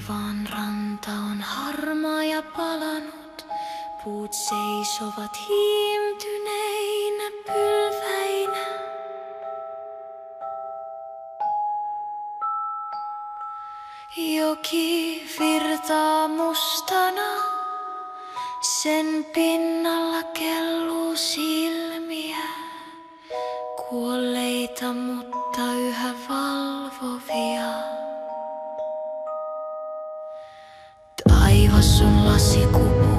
Taivaan ranta on harmaa ja palanut, puut seisovat hiimtyneinä pylväinä. Joki virtaa mustana, sen pinnalla kelluu silmiä, kuolleita mutta yhä valvovia. Taivas on lasikupu,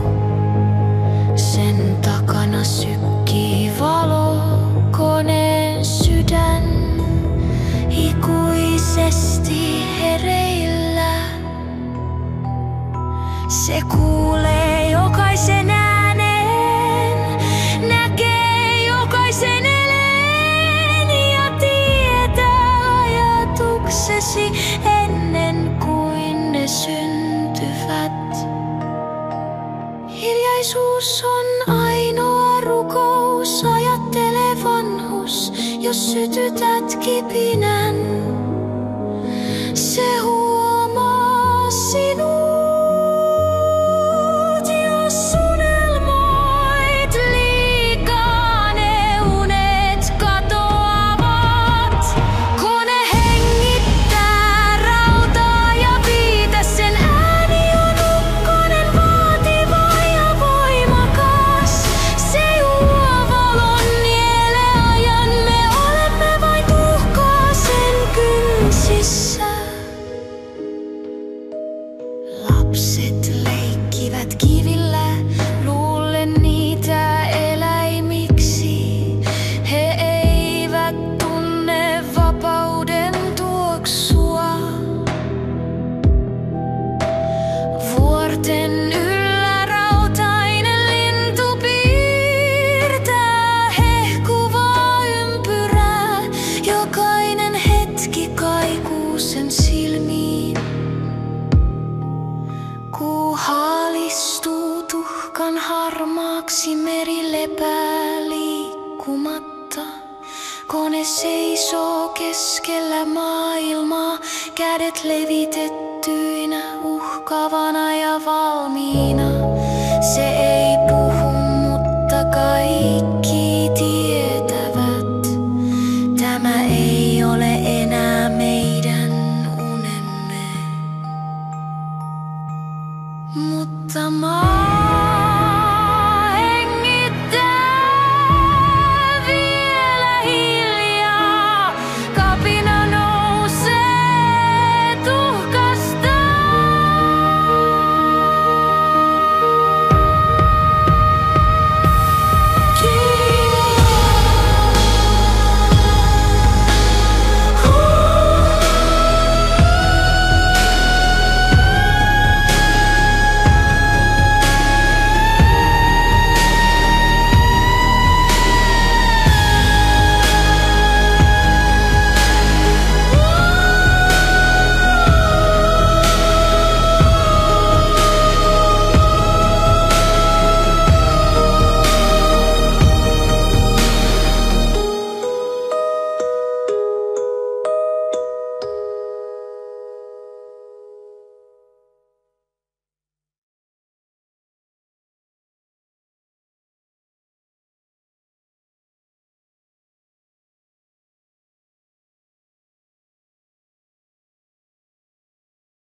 sen takana sykkii valo, koneen sydän ikuisesti hereillä. Se kuulee jokaisen äänen, näkee jokaisen eleen ja tietää ajatuksesi ennen kuin ne syntyvät. Hiljaisuus on ainoa rukous, ajattele vanhus, jos sytytät kipinän. Se huomaa sinut. Lapset leikkivät kivillä, luulen niitä eläimiksi. He eivät tunne vapauden tuoksua. Vuorten yllä rautainen lintu piirtää hehkuvaa ympyrää. Jokainen hetki kaikuu sen silmiin. Kuu haalistuu tuhkan harmaaksi, meri lepää liikkumatta. Kone seisoo keskellä maailmaa, kädet levitettyinä, uhkaavana ja valmiina. Se ei